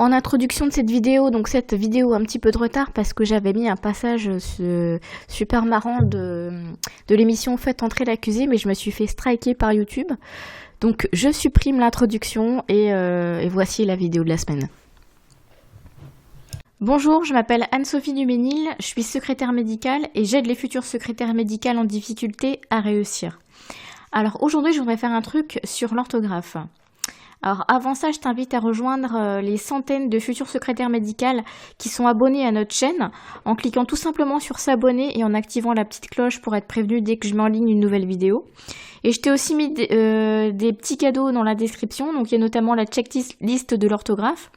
En introduction de cette vidéo, donc cette vidéo un petit peu de retard parce que j'avais mis un passage super marrant de l'émission Faites entrer l'accusé, mais je me suis fait striker par YouTube. Donc je supprime l'introduction et voici la vidéo de la semaine. Bonjour, je m'appelle Anne-Sophie Duménil, je suis secrétaire médicale et j'aide les futurs secrétaires médicales en difficulté à réussir. Alors aujourd'hui, je voudrais faire un truc sur l'orthographe. Alors avant ça, je t'invite à rejoindre les centaines de futurs secrétaires médicales qui sont abonnés à notre chaîne en cliquant tout simplement sur s'abonner et en activant la petite cloche pour être prévenu dès que je mets en ligne une nouvelle vidéo. Et je t'ai aussi mis des petits cadeaux dans la description, donc il y a notamment la checklist de l'orthographe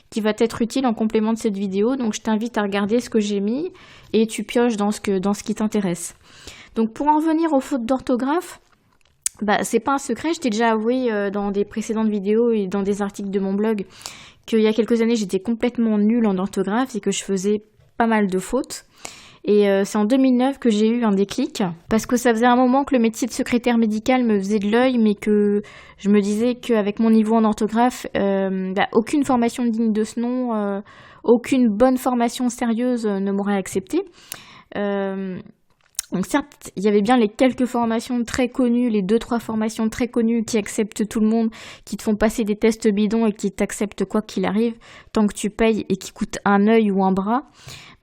qui va t'être utile en complément de cette vidéo. Donc je t'invite à regarder ce que j'ai mis et tu pioches dans ce qui t'intéresse. Donc pour en revenir aux fautes d'orthographe, c'est pas un secret, je t'ai déjà avoué dans des précédentes vidéos et dans des articles de mon blog qu'il y a quelques années j'étais complètement nulle en orthographe et que je faisais pas mal de fautes. Et c'est en 2009 que j'ai eu un déclic, parce que ça faisait un moment que le métier de secrétaire médical me faisait de l'œil, mais que je me disais qu'avec mon niveau en orthographe, aucune formation digne de ce nom, aucune bonne formation sérieuse ne m'aurait acceptée. Donc certes, il y avait bien les quelques formations très connues, les 2-3 formations très connues qui acceptent tout le monde, qui te font passer des tests bidons et qui t'acceptent quoi qu'il arrive, tant que tu payes et qui coûtent un œil ou un bras.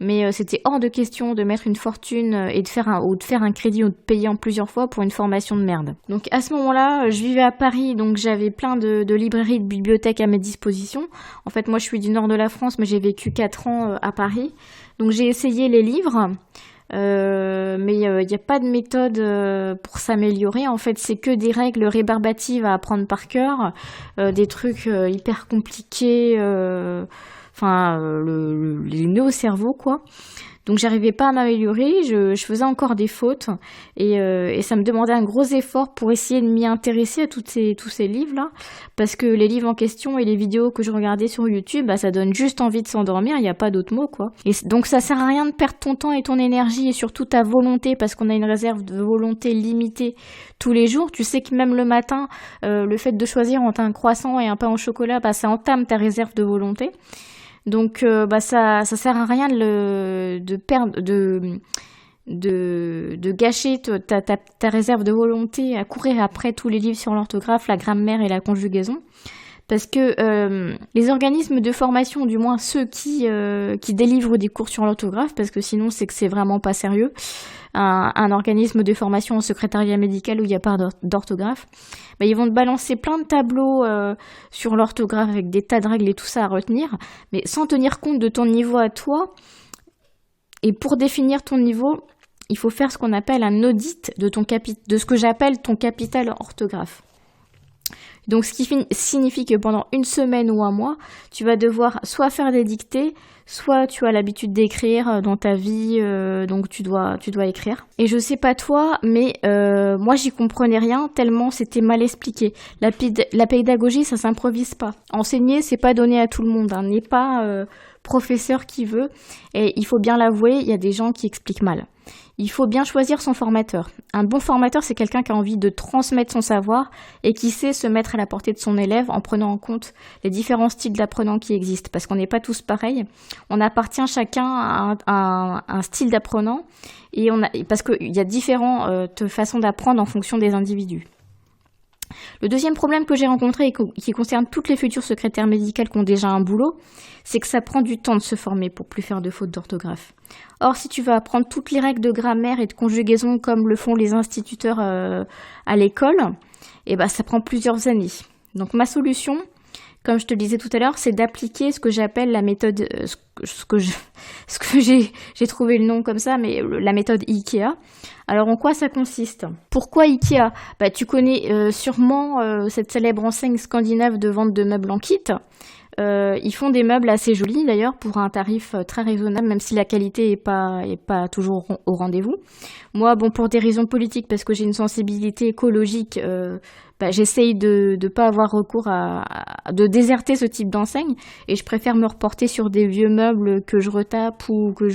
Mais c'était hors de question de mettre une fortune et de faire un crédit ou de payer en plusieurs fois pour une formation de merde. Donc à ce moment-là, je vivais à Paris, donc j'avais plein de librairies, de bibliothèques à mes dispositions. En fait, moi je suis du nord de la France, mais j'ai vécu 4 ans à Paris. Donc j'ai essayé les livres. Mais il n'y a pas de méthode pour s'améliorer. En fait, c'est que des règles rébarbatives à apprendre par cœur, des trucs hyper compliqués, les nœuds au cerveau, quoi. Donc j'arrivais pas à m'améliorer, je faisais encore des fautes et ça me demandait un gros effort pour essayer de m'y intéresser à tous ces livres-là, parce que les livres en question et les vidéos que je regardais sur YouTube, ça donne juste envie de s'endormir, il n'y a pas d'autre mot, quoi. Et donc ça sert à rien de perdre ton temps et ton énergie et surtout ta volonté, parce qu'on a une réserve de volonté limitée tous les jours. Tu sais que même le matin, le fait de choisir entre un croissant et un pain au chocolat, ça entame ta réserve de volonté. Donc ça sert à rien de gâcher ta réserve de volonté à courir après tous les livres sur l'orthographe, la grammaire et la conjugaison. Parce que les organismes de formation, du moins ceux qui délivrent des cours sur l'orthographe, parce que sinon c'est que c'est vraiment pas sérieux, un organisme de formation en secrétariat médical où il n'y a pas d'orthographe, ils vont te balancer plein de tableaux sur l'orthographe avec des tas de règles et tout ça à retenir, mais sans tenir compte de ton niveau à toi. Et pour définir ton niveau, il faut faire ce qu'on appelle un audit de ce que j'appelle ton capital orthographe. Donc ce qui signifie que pendant une semaine ou un mois, tu vas devoir soit faire des dictées, soit tu as l'habitude d'écrire dans ta vie, donc tu dois écrire. Et je sais pas toi, mais moi j'y comprenais rien tellement c'était mal expliqué. La pédagogie, ça s'improvise pas. Enseigner, c'est pas donné à tout le monde, n'est pas professeur qui veut. Et il faut bien l'avouer, il y a des gens qui expliquent mal. Il faut bien choisir son formateur. Un bon formateur, c'est quelqu'un qui a envie de transmettre son savoir et qui sait se mettre à la portée de son élève en prenant en compte les différents styles d'apprenants qui existent. Parce qu'on n'est pas tous pareils. On appartient chacun à un style d'apprenant parce qu'il y a différentes façons d'apprendre en fonction des individus. Le deuxième problème que j'ai rencontré et qui concerne toutes les futures secrétaires médicales qui ont déjà un boulot, c'est que ça prend du temps de se former pour plus faire de fautes d'orthographe. Or, si tu vas apprendre toutes les règles de grammaire et de conjugaison comme le font les instituteurs à l'école, ça prend plusieurs années. Donc ma solution, comme je te le disais tout à l'heure, c'est d'appliquer ce que j'appelle la méthode, j'ai trouvé le nom comme ça, mais la méthode IKEA. Alors en quoi ça consiste ? Pourquoi IKEA ? Tu connais sûrement cette célèbre enseigne scandinave de vente de meubles en kit. Ils font des meubles assez jolis d'ailleurs pour un tarif très raisonnable, même si la qualité est pas toujours au rendez-vous. Moi, pour des raisons politiques, parce que j'ai une sensibilité écologique, j'essaye de pas avoir recours de déserter ce type d'enseigne et je préfère me reporter sur des vieux meubles que je retape ou que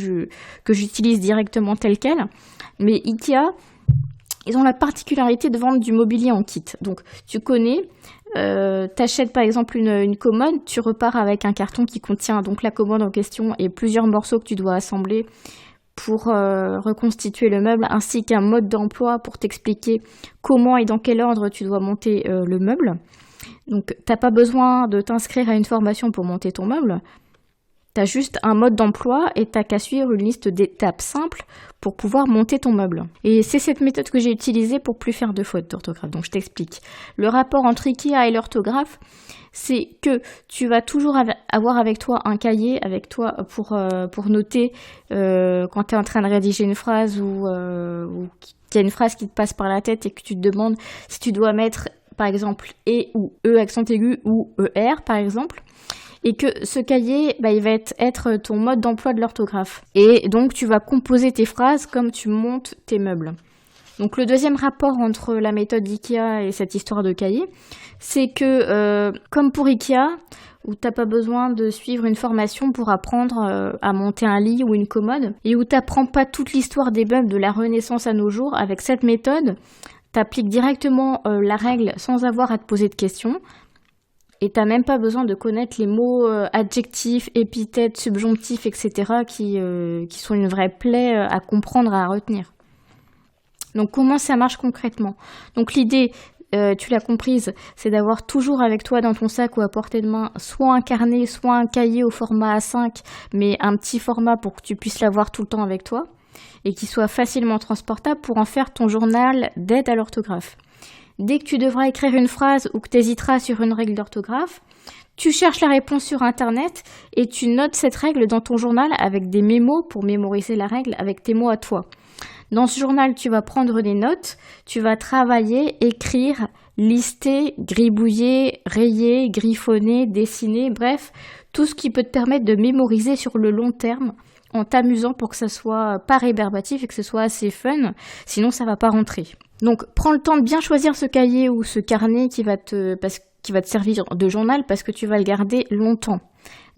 j'utilise directement tel quel. Mais IKEA, ils ont la particularité de vendre du mobilier en kit. Donc tu connais, t'achètes par exemple une commode, tu repars avec un carton qui contient donc la commode en question et plusieurs morceaux que tu dois assembler pour reconstituer le meuble, ainsi qu'un mode d'emploi pour t'expliquer comment et dans quel ordre tu dois monter le meuble. Donc t'as pas besoin de t'inscrire à une formation pour monter ton meuble. T'as juste un mode d'emploi et t'as qu'à suivre une liste d'étapes simples pour pouvoir monter ton meuble. Et c'est cette méthode que j'ai utilisée pour plus faire de fautes d'orthographe. Donc je t'explique. Le rapport entre IKEA et l'orthographe, c'est que tu vas toujours avoir avec toi un cahier avec toi pour noter quand tu es en train de rédiger une phrase ou qu'il y a une phrase qui te passe par la tête et que tu te demandes si tu dois mettre par exemple et ou e accent aigu ou er par exemple. Et que ce cahier, il va être ton mode d'emploi de l'orthographe. Et donc, tu vas composer tes phrases comme tu montes tes meubles. Donc, le deuxième rapport entre la méthode IKEA et cette histoire de cahier, c'est que, comme pour IKEA, où tu n'as pas besoin de suivre une formation pour apprendre à monter un lit ou une commode, et où tu n'apprends pas toute l'histoire des meubles de la Renaissance à nos jours, avec cette méthode, tu appliques directement la règle sans avoir à te poser de questions. Et t'as même pas besoin de connaître les mots adjectifs, épithètes, subjonctifs, etc. qui sont une vraie plaie à comprendre, à retenir. Donc comment ça marche concrètement? Donc l'idée, tu l'as comprise, c'est d'avoir toujours avec toi dans ton sac ou à portée de main soit un carnet, soit un cahier au format A5, mais un petit format pour que tu puisses l'avoir tout le temps avec toi et qui soit facilement transportable pour en faire ton journal d'aide à l'orthographe. Dès que tu devras écrire une phrase ou que tu hésiteras sur une règle d'orthographe, tu cherches la réponse sur Internet et tu notes cette règle dans ton journal avec des mémos pour mémoriser la règle avec tes mots à toi. Dans ce journal, tu vas prendre des notes, tu vas travailler, écrire, lister, gribouiller, rayer, griffonner, dessiner, bref, tout ce qui peut te permettre de mémoriser sur le long terme en t'amusant pour que ça soit pas rébarbatif et que ce soit assez fun, sinon ça va pas rentrer. Donc prends le temps de bien choisir ce cahier ou ce carnet qui va te servir de journal parce que tu vas le garder longtemps.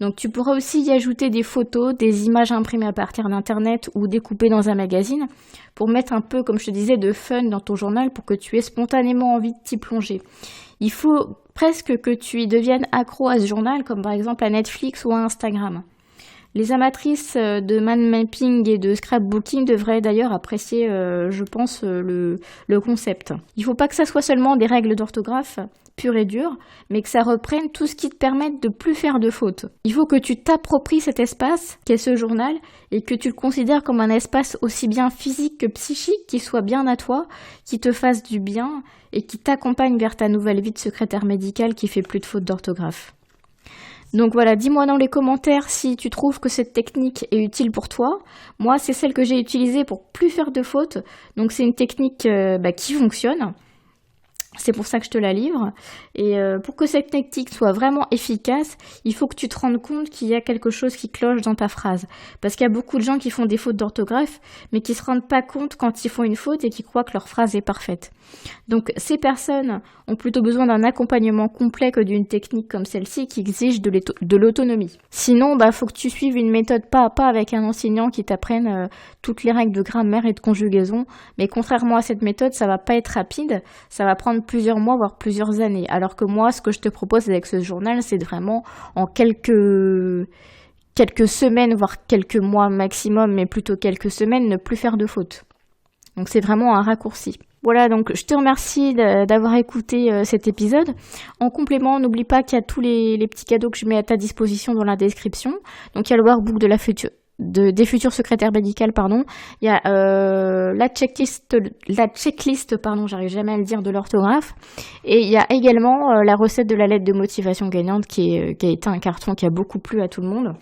Donc tu pourras aussi y ajouter des photos, des images imprimées à partir d'internet ou découpées dans un magazine pour mettre un peu, comme je te disais, de fun dans ton journal pour que tu aies spontanément envie de t'y plonger. Il faut presque que tu y deviennes accro à ce journal, comme par exemple à Netflix ou à Instagram. Les amatrices de mind mapping et de scrapbooking devraient d'ailleurs apprécier, je pense, le concept. Il ne faut pas que ça soit seulement des règles d'orthographe pures et dures, mais que ça reprenne tout ce qui te permette de plus faire de fautes. Il faut que tu t'appropries cet espace qu'est ce journal et que tu le considères comme un espace aussi bien physique que psychique qui soit bien à toi, qui te fasse du bien et qui t'accompagne vers ta nouvelle vie de secrétaire médicale qui fait plus de fautes d'orthographe. Donc voilà, dis-moi dans les commentaires si tu trouves que cette technique est utile pour toi. Moi, c'est celle que j'ai utilisée pour plus faire de fautes. Donc c'est une technique qui fonctionne. C'est pour ça que je te la livre. Et pour que cette technique soit vraiment efficace, il faut que tu te rendes compte qu'il y a quelque chose qui cloche dans ta phrase. Parce qu'il y a beaucoup de gens qui font des fautes d'orthographe, mais qui ne se rendent pas compte quand ils font une faute et qui croient que leur phrase est parfaite. Donc ces personnes ont plutôt besoin d'un accompagnement complet que d'une technique comme celle-ci qui exige de l'autonomie. Sinon, faut que tu suives une méthode pas à pas avec un enseignant qui t'apprenne toutes les règles de grammaire et de conjugaison. Mais contrairement à cette méthode, ça va pas être rapide, ça va prendre plusieurs mois, voire plusieurs années. Alors que moi, ce que je te propose avec ce journal, c'est vraiment en quelques semaines, voire quelques mois maximum, mais plutôt quelques semaines, ne plus faire de fautes. Donc c'est vraiment un raccourci. Voilà, donc je te remercie d'avoir écouté cet épisode. En complément, n'oublie pas qu'il y a tous les petits cadeaux que je mets à ta disposition dans la description. Donc il y a le workbook des futurs secrétaires médicales, il y a la checklist, j'arrive jamais à le dire, de l'orthographe, et il y a également la recette de la lettre de motivation gagnante qui a été un carton qui a beaucoup plu à tout le monde.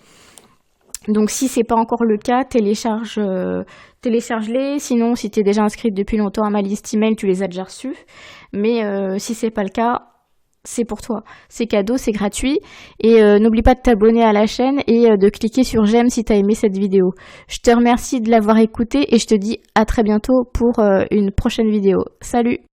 Donc si c'est pas encore le cas, télécharge-les. Sinon, si tu es déjà inscrite depuis longtemps à ma liste email, tu les as déjà reçus. Mais si c'est pas le cas, c'est pour toi. C'est cadeau, c'est gratuit. Et n'oublie pas de t'abonner à la chaîne et de cliquer sur j'aime si tu as aimé cette vidéo. Je te remercie de l'avoir écoutée et je te dis à très bientôt pour une prochaine vidéo. Salut!